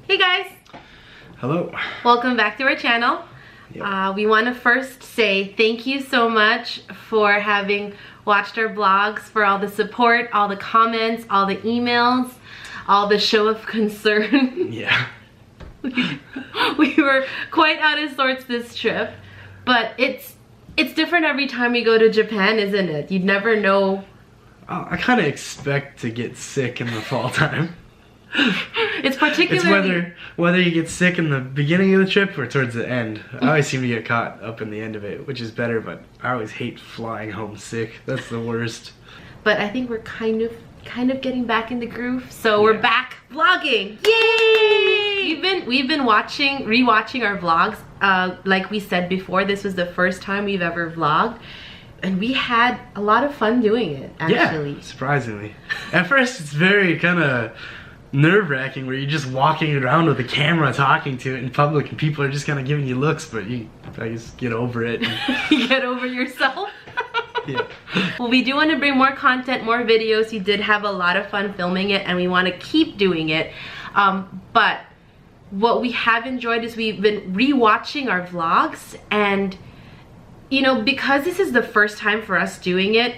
Hey guys! Hello. Welcome back to our channel. Yep. We want to first say thank you so much for having watched our vlogs, for all the support, all the comments, all the emails, all the show of concern. Yeah. We were quite out of sorts this trip, but it's different every time we go to Japan, isn't it? You'd never know. I kind of expect to get sick in the fall time. It's particularly... It's whether you get sick in the beginning of the trip or towards the end. I always seem to get caught up in the end of it, which is better, but I always hate flying home sick. That's the worst. But I think we're kind of getting back in the groove, so we're back vlogging. Yay! We've been rewatching our vlogs. Like we said before, this was the first time we've ever vlogged, and we had a lot of fun doing it, actually. Yeah, surprisingly. At first, it's very kind of nerve-wracking where you're just walking around with a camera talking to it in public and people are just kind of giving you looks, but I guess get over it. You get over yourself? Yeah. Well, we do want to bring more content, more videos. We did have a lot of fun filming it and we want to keep doing it. But what we have enjoyed is we've been re-watching our vlogs, and you know, because this is the first time for us doing it,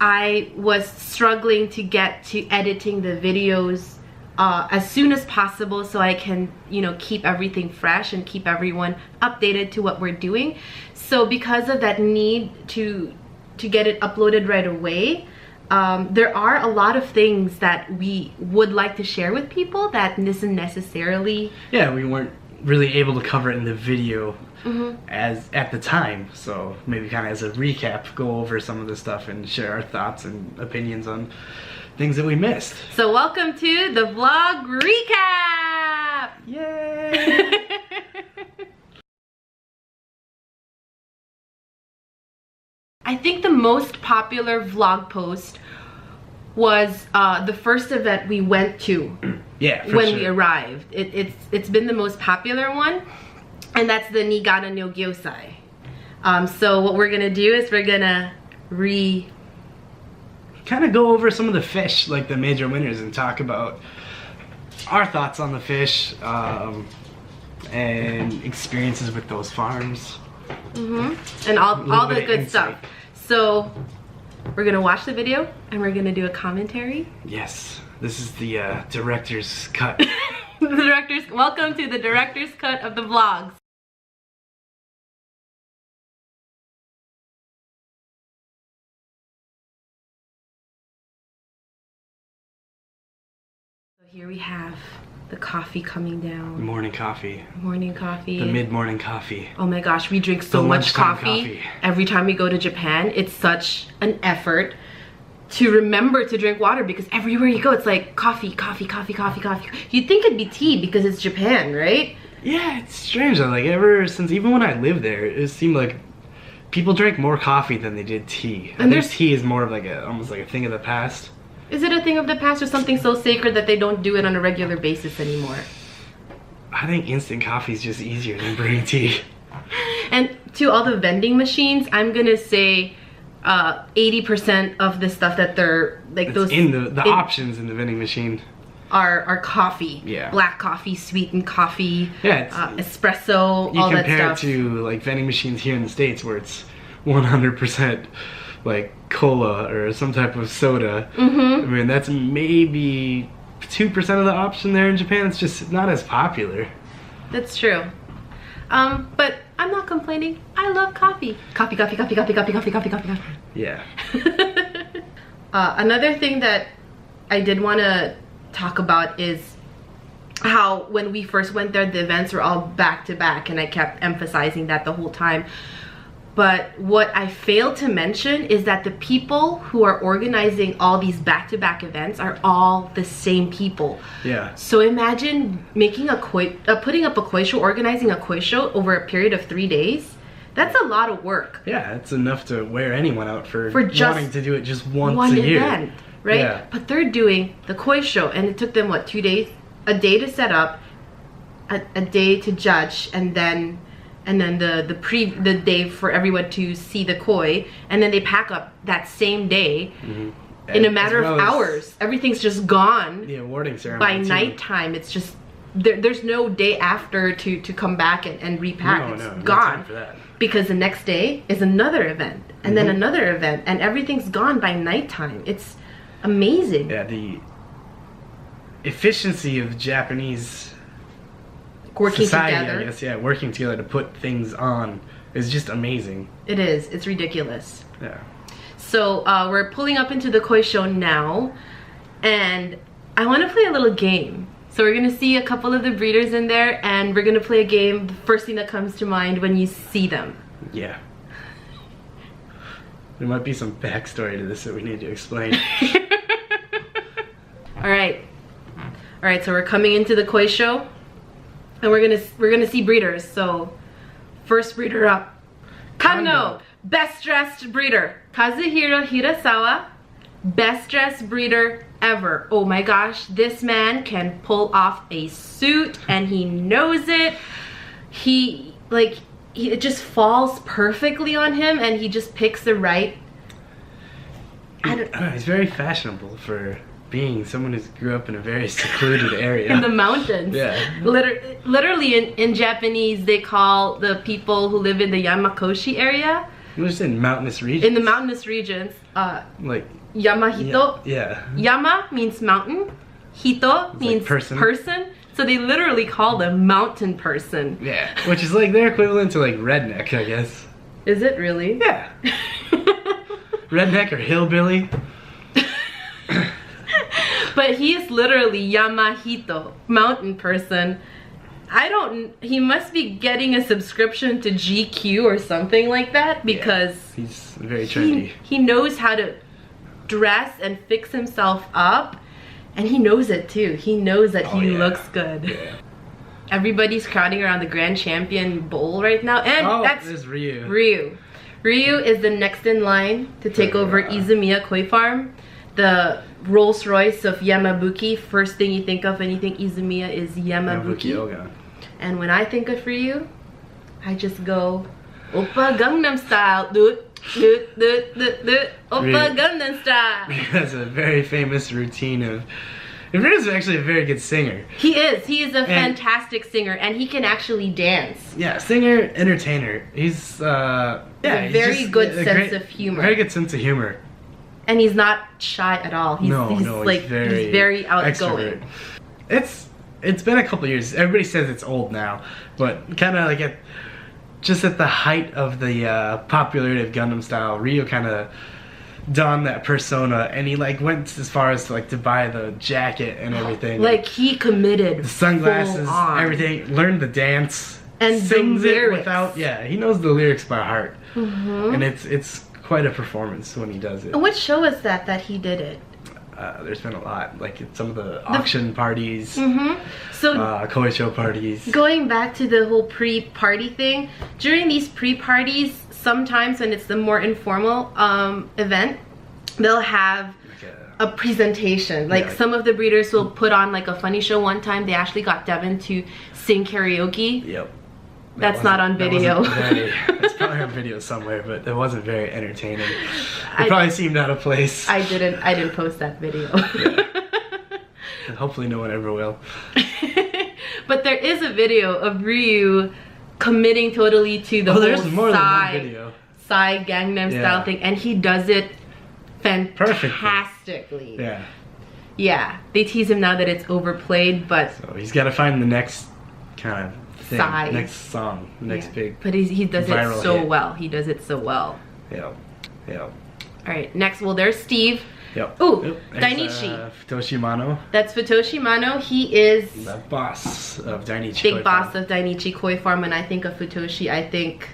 I was struggling to get to editing the videos as soon as possible so I can, you know, keep everything fresh and keep everyone updated to what we're doing. So because of that need to get it uploaded right away, there are a lot of things that we would like to share with people that isn't necessarily... Yeah, we weren't really able to cover it in the video as at the time, so maybe kind of as a recap, go over some of the stuff and share our thoughts and opinions on things that we missed. So welcome to the vlog recap! Yay! I think the most popular vlog post was the first event we went to. Yeah, for when sure. we arrived. It's been the most popular one, and that's the Niigata Nogyosai. So what we're gonna do is we're gonna kind of go over some of the fish, like the major winners, and talk about our thoughts on the fish and experiences with those farms. And all the good stuff. So we're gonna watch the video and we're gonna do a commentary. Yes, this is the director's cut. Welcome to the director's cut of the vlogs. So here we have the coffee coming down. Morning coffee. Morning coffee. The mid-morning coffee. Oh my gosh, we drink so much coffee every time we go to Japan. It's such an effort to remember to drink water because everywhere you go it's like coffee, coffee, coffee, coffee, coffee. You'd think it'd be tea because it's Japan, right? Yeah, it's strange though. Like ever since, even when I lived there, it seemed like people drank more coffee than they did tea. And their tea is more of like almost like a thing of the past. Is it a thing of the past or something so sacred that they don't do it on a regular basis anymore? I think instant coffee is just easier than brewing tea. And to all the vending machines, I'm gonna say 80% of the stuff that they're like it's the options in the vending machine are coffee. Yeah. Black coffee, sweetened coffee, yeah, espresso, all that stuff. You compare it to like vending machines here in the States where it's 100% like cola or some type of soda. I mean, that's maybe 2% of the option there in Japan. It's just not as popular. That's true. But I'm not complaining. I love coffee. Coffee, coffee, coffee, coffee, coffee, coffee, coffee, coffee, coffee. Yeah. Another thing that I did want to talk about is how when we first went there, the events were all back to back, and I kept emphasizing that the whole time. But what I failed to mention is that the people who are organizing all these back-to-back events are all the same people. Yeah. So imagine making putting up a koi show, organizing a koi show over a period of 3 days. That's a lot of work. Yeah, it's enough to wear anyone out for just wanting to do it just once a year. Event, right? Yeah. But they're doing the koi show, and it took them what, 2 days? A day to set up, a day to judge, and then the day for everyone to see the koi, and then they pack up that same day in a matter of hours. Everything's just gone. The awarding ceremony by nighttime. It's just there's no day after to come back and repack. No, It's no gone. time for that. Because the next day is another event, and then another event, and everything's gone by nighttime. It's amazing. Yeah, the efficiency of Japanese Working society, together. I guess, yeah, working together to put things on is just amazing. It is. It's ridiculous. Yeah. So we're pulling up into the koi show now, and I want to play a little game. So we're going to see a couple of the breeders in there, and we're going to play a game, the first thing that comes to mind when you see them. Yeah. There might be some backstory to this that we need to explain. Alright, so we're coming into the koi show, and we're gonna see breeders. So first breeder up, Kano, best dressed breeder. Kazuhiro Hirasawa, best dressed breeder ever. Oh my gosh, this man can pull off a suit, and he knows it. It just falls perfectly on him, and he just picks the right. He's very fashionable for being someone who grew up in a very secluded area. In the mountains. Yeah. Literally in Japanese, they call the people who live in the Yamakoshi area. We're just in mountainous regions. In the mountainous regions, like Yamahito. Yeah. Yama means mountain. Hito means like person. So they literally call them mountain person. Yeah. Which is like their equivalent to like redneck, I guess. Is it really? Yeah. Redneck or hillbilly. But he is literally Yamahito, mountain person. He must be getting a subscription to GQ or something like that, because he's very trendy. He knows how to dress and fix himself up, and he knows it too. He knows that he looks good. Yeah. Everybody's crowding around the Grand Champion Bowl right now, and there's Ryu. Ryu is the next in line to take over Izumiya Koi Farm, the Rolls Royce of Yamabuki. First thing you think of when you think Izumiya is Yamabuki. And when I think of Ryu, I just go, Oppa Gangnam Style, Oppa Gangnam Style. He has a very famous routine of. Ryu's actually a very good singer. He is a fantastic singer, and he can actually dance. Yeah, singer, entertainer. He's a very good sense of humor. Very good sense of humor. And he's not shy at all. He's very outgoing. Extrovert. It's been a couple years. Everybody says it's old now, but kind of like just at the height of the popularity of Gundam Style, Ryu kind of donned that persona, and he like went as far as to buy the jacket and everything. Like he committed. The sunglasses, everything. Learned the dance and sings the lyrics. It without. Yeah, he knows the lyrics by heart, and it's quite a performance when he does it. And what show is that he did it? There's been a lot, like at some of the auction parties, so koi show parties. Going back to the whole pre-party thing, during these pre-parties, sometimes when it's the more informal event, they'll have a presentation. Like some of the breeders will put on like a funny show. One time they actually got Devin to sing karaoke. Yep. That's not on video. It's probably on video somewhere, but it wasn't very entertaining. It probably seemed out of place. I didn't post that video. And hopefully no one ever will. But there is a video of Ryu committing totally to the whole Psy Gangnam Style thing, and he does it fantastically. Yeah. Yeah. They tease him now that it's overplayed, but so he's got to find the next kind of thing, next song, next big. But he does it so hit. well. He does it so well. Yeah. All right. Next, there's Steve. Yep. Ooh, Dainichi. Futoshi Mano. That's Futoshi Mano. He is the boss of Dainichi. Big boss of Dainichi Koi Farm. When I think of Futoshi, I think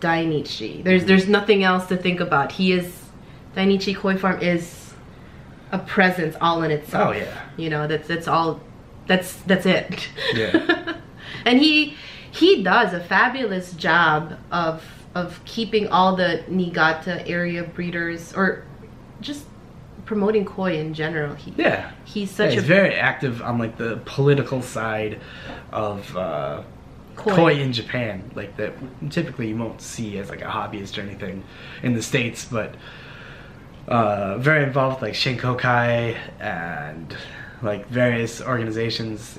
Dainichi. There's nothing else to think about. Dainichi Koi Farm is a presence all in itself. Oh yeah. You know, that's all. That's it. Yeah. And he does a fabulous job of keeping all the Niigata area breeders, or just promoting koi in general. He's very active on like the political side of koi in Japan, like that typically you won't see as like a hobbyist or anything in the States, but very involved with like Shinkokai and like various organizations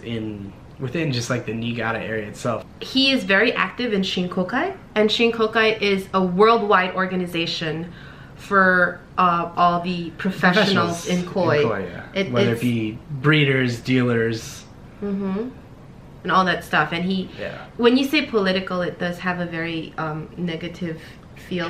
within just like the Niigata area itself. He is very active in Shinkokai, and Shinkokai is a worldwide organization for all the professionals in koi. Yeah. Whether it be breeders, dealers, and all that stuff. And when you say political, it does have a very negative feel,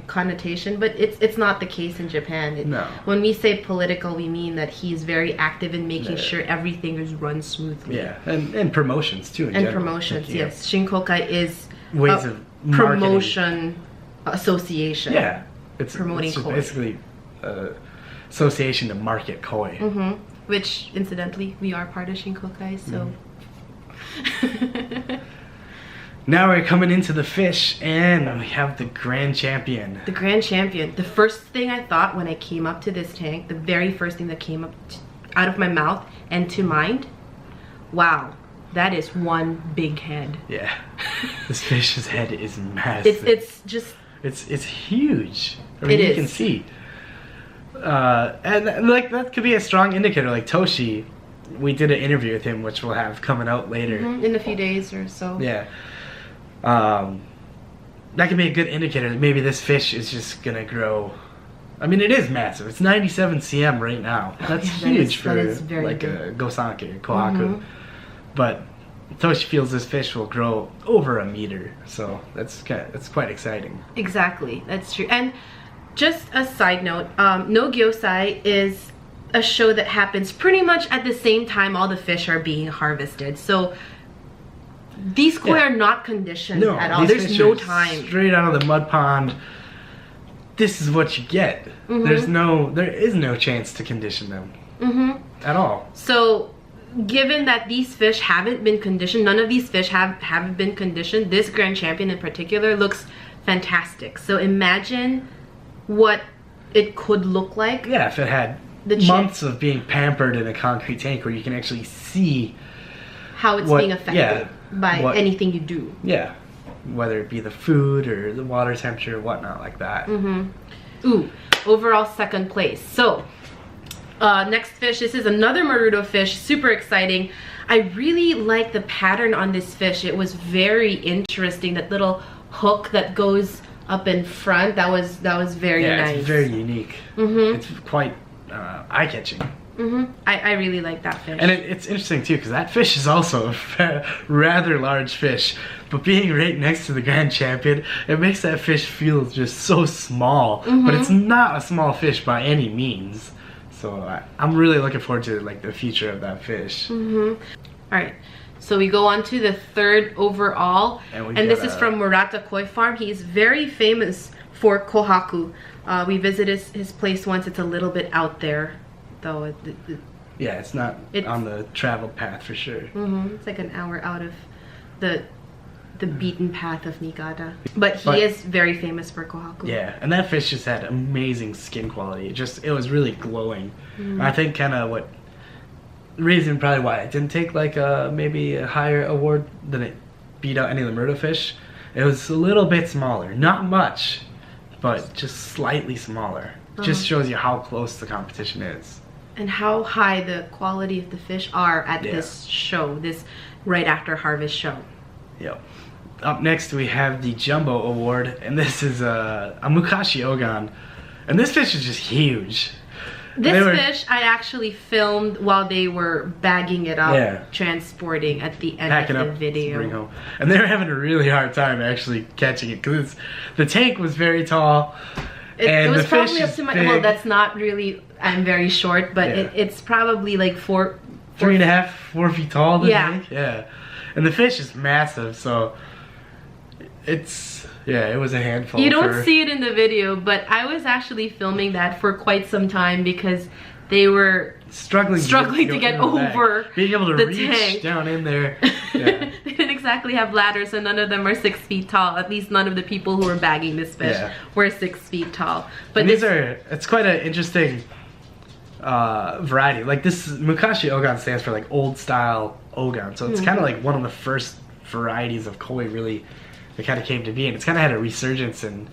connotation, but it's not the case in Japan. No. When we say political, we mean that he's very active in making sure everything is run smoothly. Yeah, and promotions too. And promotions, yes. Shinkokai is ways of promotion association. Yeah, it's promoting koi. Basically association to market koi. Which, incidentally, we are part of Shinkokai, so. Now we're coming into the fish, and we have the Grand Champion. The Grand Champion. The first thing I thought when I came up to this tank, the very first thing that came up out of my mouth and to mind, wow, that is one big head. Yeah, this fish's head is massive. It's huge. I mean, you can see. And like that could be a strong indicator. Like Toshi, we did an interview with him, which we'll have coming out later in a few days or so. Yeah. That could be a good indicator that maybe this fish is just gonna grow. I mean, it is massive. It's 97 cm right now. That's huge for like a gosanke, kohaku. But Toshi feels this fish will grow over 1 meter, so that's quite exciting. Exactly, that's true. And just a side note, Nogyosai is a show that happens pretty much at the same time all the fish are being harvested. So these koi are not conditioned at all. There's no time. Straight out of the mud pond. This is what you get. There is no chance to condition them at all. So, given that these fish haven't been conditioned, none of these fish haven't been conditioned. This Grand Champion in particular looks fantastic. So imagine what it could look like. Yeah, if it had months of being pampered in a concrete tank where you can actually see how it's being affected by anything you do. Yeah, whether it be the food or the water temperature, whatnot like that. Ooh, overall second place. So, next fish, this is another Maruto fish, super exciting. I really like the pattern on this fish. It was very interesting, that little hook that goes up in front, that was very nice. Yeah, it's very unique. It's quite eye-catching. I really like that fish. And it's interesting too, because that fish is also a rather large fish, but being right next to the Grand Champion, it makes that fish feel just so small. But it's not a small fish by any means. So I'm really looking forward to like the future of that fish. Alright, so we go on to the third overall, and this is from Murata Koi Farm. He's very famous for kohaku. We visited his place once. It's a little bit out there, though. Yeah, it's not on the travel path for sure. It's like an hour out of the beaten path of Niigata. But he is very famous for kohaku. Yeah, and that fish just had amazing skin quality. It was really glowing. I think kind of the reason probably why it didn't take like maybe a higher award than it beat out any of the Maruto fish. It was a little bit smaller, not much, but just slightly smaller. Just shows you how close the competition is. And how high the quality of the fish are at this show, this right after harvest show. Yep. Up next we have the Jumbo Award, and this is a Mukashi Ogan. And this fish is just huge. This fish I actually filmed while they were bagging it up, transporting at the end of the video. Bring home. And they were having a really hard time actually catching it, because the tank was very tall. It was probably up to my, well, that's not really, I'm very short, but it's probably like 3.5, 4 feet tall, the tank. Yeah. And the fish is massive, so it was a handful. You don't see it in the video, but I was actually filming that for quite some time because they were struggling to get over being able to the reach tank down in there. They didn't exactly have ladders, so none of them are 6 feet tall. At least none of the people who were bagging this fish were 6 feet tall. But it's quite an interesting variety. Like this Mukashi Ogan stands for like old style Ogan, so it's kind of like one of the first varieties of koi really that kind of came to be, and it's kind of had a resurgence in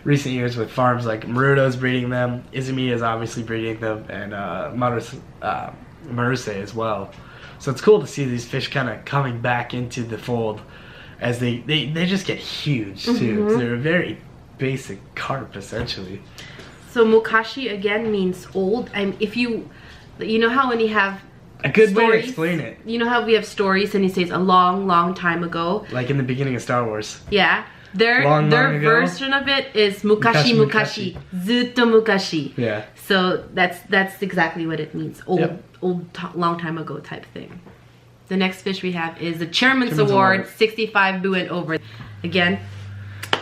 recent years with farms like Maruto's breeding them, Izumi is obviously breeding them, and Maruse as well. So it's cool to see these fish kind of coming back into the fold as they just get huge too. They're a very basic carp essentially. So mukashi again means old. If you know how when you have a good stories, way to explain it. You know how we have stories and he says a long, long time ago. Like in the beginning of Star Wars. Yeah. Their version of it is mukashi mukashi. Zutto mukashi. Yeah. So that's exactly what it means. Old, long time ago type thing. The next fish we have is the Chairman's Award, 65 bu and over. Again,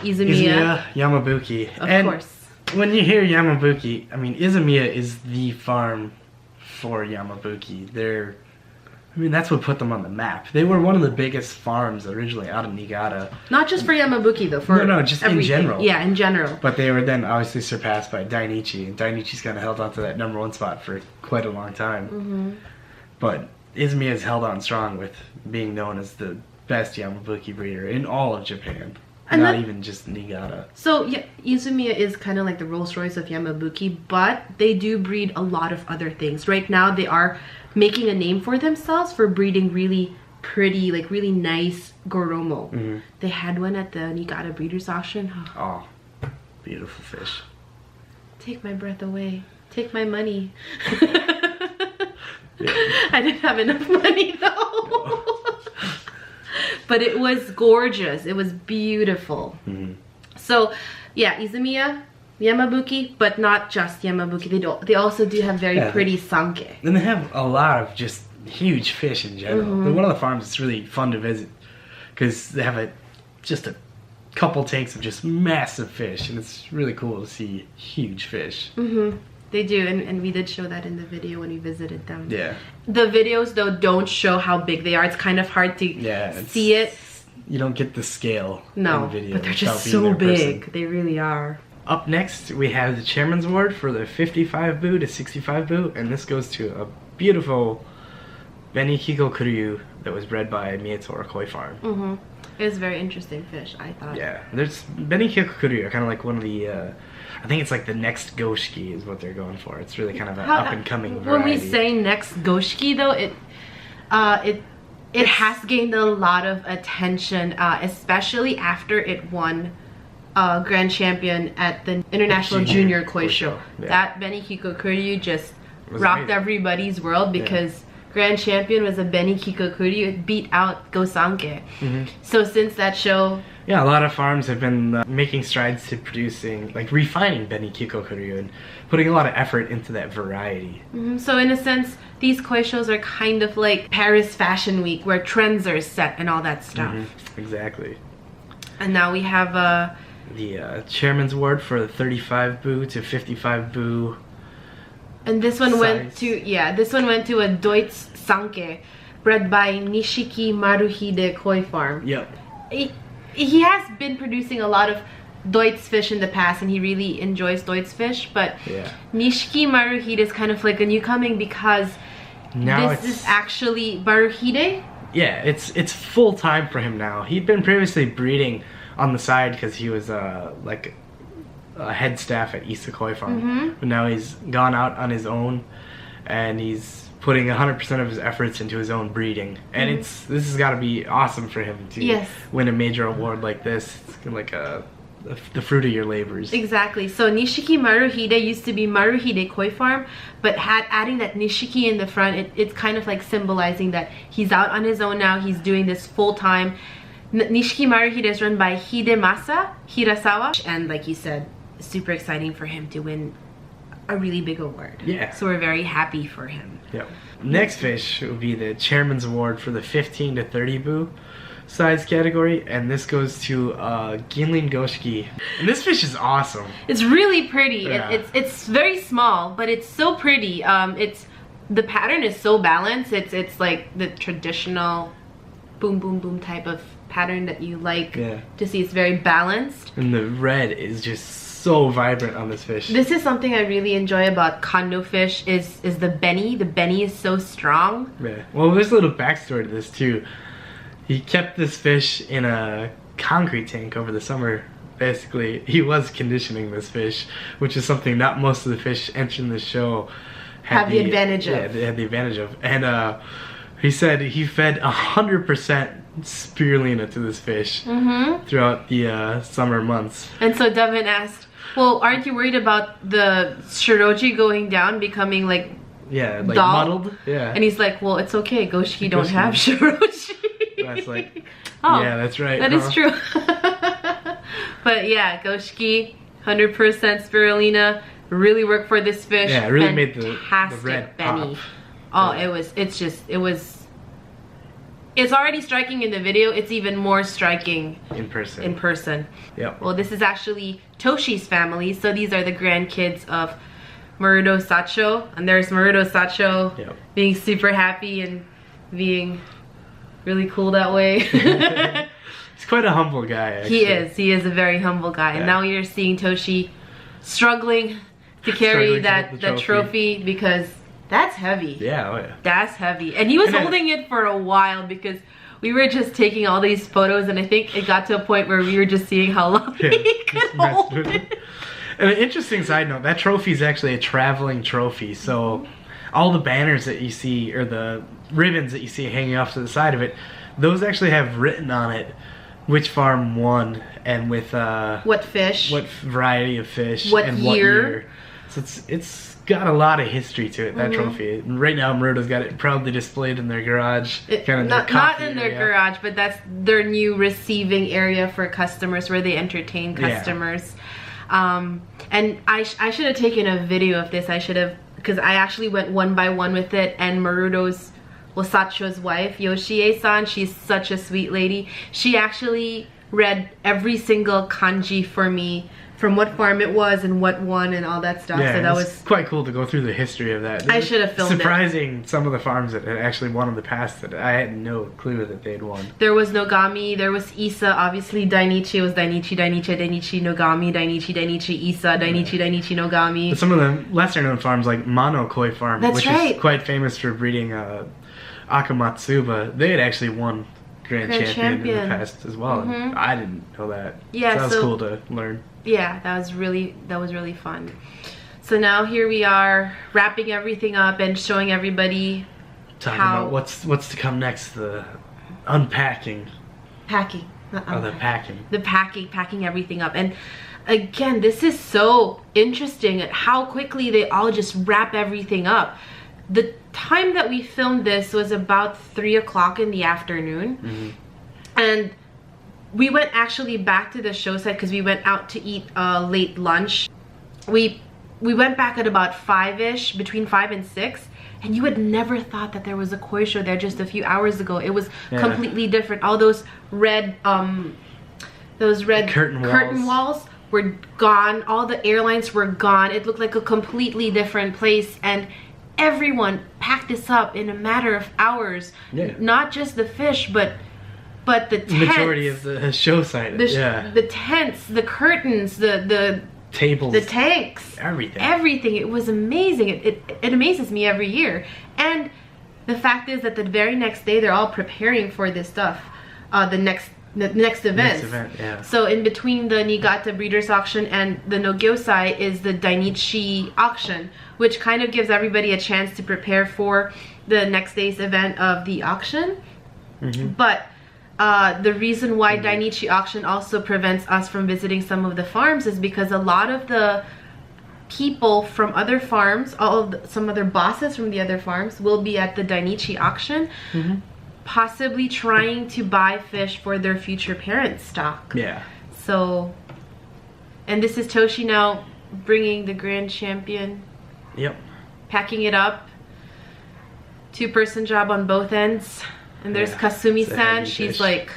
Izumiya Yamabuki. Of course. When you hear Yamabuki, I mean, Izumiya is the farm for Yamabuki. That's what put them on the map. They were one of the biggest farms originally out of Niigata. Not just for Yamabuki though, for just everything. In general. Yeah, in general. But they were then obviously surpassed by Dainichi, and Dainichi's kind of held on to that #1 spot for quite a long time. But Izumiya has held on strong with being known as the best Yamabuki breeder in all of Japan. And not even just Niigata. So yeah, Izumiya is kind of like the Rolls Royce of Yamabuki, but they do breed a lot of other things. Right now they are making a name for themselves for breeding really pretty, like really nice Goromo. They had one at the Niigata Breeders' Auction. Oh, beautiful fish. Take my breath away. Take my money. I didn't have enough money though. But it was gorgeous. It was beautiful. So yeah, Izumiya, Yamabuki, but not just Yamabuki. They also do have very pretty sanke. And they have a lot of just huge fish in general. They're one of the farms that's really fun to visit because they have just a couple tanks of just massive fish, and it's really cool to see huge fish. They do, and we did show that in the video when we visited them. Yeah. The videos though don't show how big they are. It's kind of hard to see it. You don't get the scale in the video. But they're just so big. They really are. Up next, we have the Chairman's Award for the 55 bu to 65 bu, and this goes to a beautiful Benikiko Kuryu that was bred by Miyatora Koi Farm. It was a very interesting fish, I thought. Yeah, there's Benikiko Kuryu, kind of like one of the, I think it's like the next Goshiki is what they're going for. It's really kind of an up-and-coming variety. When we say next Goshiki, though, it has gained a lot of attention, especially after it won Grand Champion at the International Junior Koi Show. Yeah. That Benikiko Kuryu just rocked everybody's world because Grand Champion was a Benikiko Kuryu. It beat out Gosanke. So since that show... Yeah, a lot of farms have been making strides to producing, like refining Benikiko Kuryu and putting a lot of effort into that variety. So in a sense, these koi shows are kind of like Paris Fashion Week where trends are set and all that stuff. Exactly. And now we have the Chairman's Award for the 35 bu to 55 bu. And this one went to a Deutz Sanke bred by Nishiki Maruhide Koi Farm. Yep. He has been producing a lot of Deutz fish in the past and he really enjoys Deutz fish, but Nishiki Maruhide is kind of like a newcoming because now this is actually Maruhide. Yeah, it's full time for him now. He'd been previously breeding on the side because he was like a head staff at Issa Koi Farm, but now he's gone out on his own and he's putting 100% of his efforts into his own breeding, and this has got to be awesome for him to win a major award like this. It's like the fruit of your labors. Exactly. So Nishiki Maruhide used to be Maruhide Koi Farm, but adding that Nishiki in the front, it's kind of like symbolizing that he's out on his own now. He's doing this full time. Nishiki Maruhide is run by Hidemasa Hirasawa, and like you said, super exciting for him to win a really big award. Yeah. So we're very happy for him. Yep. Next fish will be the Chairman's Award for the 15 to 30 bu size category, and this goes to Ginlin Goshiki. And this fish is awesome. It's really pretty. Yeah. It's very small, but it's so pretty. The pattern is so balanced. It's like the traditional boom boom boom type of pattern that you like to see. It's very balanced. And the red is just so vibrant on this fish. This is something I really enjoy about Kando fish is the beni. The beni is so strong. Yeah. Well, there's a little backstory to this too. He kept this fish in a concrete tank over the summer. Basically, he was conditioning this fish, which is something not most of the fish entering the show have the advantage of. Yeah, they had the advantage of. And he said he fed 100% spirulina to this fish throughout the summer months. And so Devin asked, well, aren't you worried about the shiroji going down, becoming like like dull? muddled? Yeah. And he's like, well, it's okay, Goshiki don't have shiroji. That's like, oh, yeah, that's right. That is true. But yeah, Goshiki, 100% spirulina, really worked for this fish. Yeah, it really made the red Benny. pop. Oh, it's already striking in the video. It's even more striking in person. Yep. Well, this is actually Toshi's family. So these are the grandkids of Marudo Sacho. And there's Marudo Sacho being super happy and being really cool that way. He's quite a humble guy, actually. He is a very humble guy. And now you're seeing Toshi struggling to carry that trophy because that's heavy. Yeah, oh yeah. That's heavy. And he was holding it for a while because we were just taking all these photos, and I think it got to a point where we were just seeing how long he could hold it. And an interesting side note, that trophy is actually a traveling trophy. So all the banners that you see, or the ribbons that you see hanging off to the side of it, those actually have written on it which farm won and with what fish, what variety of fish, what and year. What year. So it's got a lot of history to it, that trophy. And right now Marudo's got it proudly displayed in their garage. Not in their garage, but that's their new receiving area for customers where they entertain customers. And I should have taken a video of this. I should have, because I actually went one by one with it, and Marudo's, Sacho's wife, Yoshie-san, she's such a sweet lady. She actually read every single kanji for me, from what farm it was and what won and all that stuff. Yeah, so that was quite cool to go through the history of that. I should have filmed it. Surprising some of the farms that had actually won in the past that I had no clue that they'd won. There was Nogami, there was Isa, obviously Dainichi was Dainichi, Nogami, Dainichi, Isa, Dainichi, Nogami. But some of the lesser known farms like Mano Koi Farm, which is quite famous for breeding Akamatsuba, they had actually won Grand Champion in the past as well. I didn't know that. Yeah, so that was cool to learn. Yeah, that was really fun. So now here we are wrapping everything up and showing everybody talking about what's to come next, the unpacking. Packing. The packing. The packing everything up. And again, this is so interesting at how quickly they all just wrap everything up. The time that we filmed this was about 3 o'clock in the afternoon. And we went actually back to the show site because we went out to eat late lunch. We went back at about 5-ish, between 5 and 6, and you would never thought that there was a koi show there just a few hours ago. It was completely different. All those red curtain walls were gone. All the airlines were gone. It looked like a completely different place, and everyone packed this up in a matter of hours. Not just the fish, but the tents, majority of the show site. The tents, the curtains, the tables, the tanks, everything. It was amazing. It amazes me every year. And the fact is that the very next day they're all preparing for this stuff, the next event. So in between the Niigata Breeders Auction and the Nogyosai is the Dainichi auction, which kind of gives everybody a chance to prepare for the next day's event of the auction. But the reason why Dainichi auction also prevents us from visiting some of the farms is because a lot of the people from other farms, some other bosses from the other farms will be at the Dainichi auction, possibly trying to buy fish for their future parent stock. So, and this is Toshi now bringing the Grand Champion. Packing it up. 2-person job on both ends. And there's Kasumi-san. She's like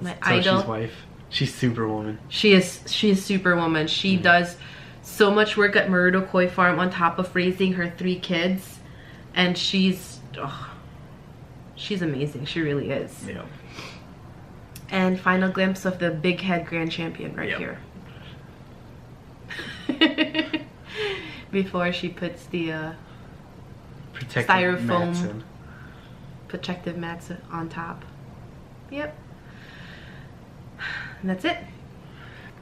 my idol. Toshi's wife. She's Superwoman. She is Superwoman. She does so much work at Marudo Koi Farm on top of raising her 3 kids, and she's amazing. She really is. And final glimpse of the big head Grand Champion right here. Before she puts the styrofoam protective mats on top. And that's it.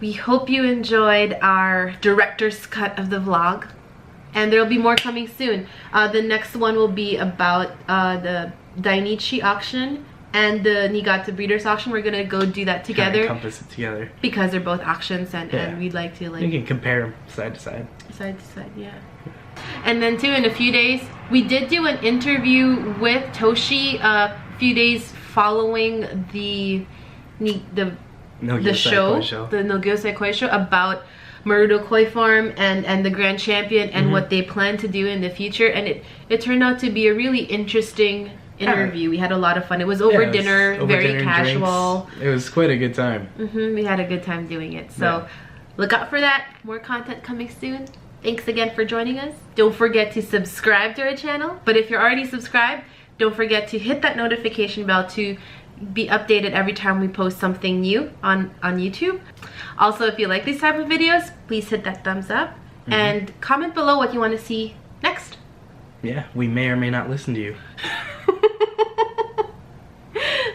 We hope you enjoyed our director's cut of the vlog. And there will be more coming soon. The next one will be about the Dainichi auction and the Niigata Breeders auction. We're gonna go do that together. Encompass it together. Because they're both auctions, and we'd like to like... You can compare them side to side. Side to side, yeah. And then too, in a few days, we did do an interview with Toshi a few days following the show, the Nogyosai Koi show, about Marudo Koi Farm and the Grand Champion and what they plan to do in the future. And it turned out to be a really interesting interview. We had a lot of fun. It was over dinner, very casual. Drinks. It was quite a good time. We had a good time doing it. So look out for that. More content coming soon. Thanks again for joining us. Don't forget to subscribe to our channel. But if you're already subscribed, don't forget to hit that notification bell to be updated every time we post something new on YouTube. Also, if you like these type of videos, please hit that thumbs up and comment below what you want to see next. Yeah, we may or may not listen to you.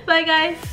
Bye guys.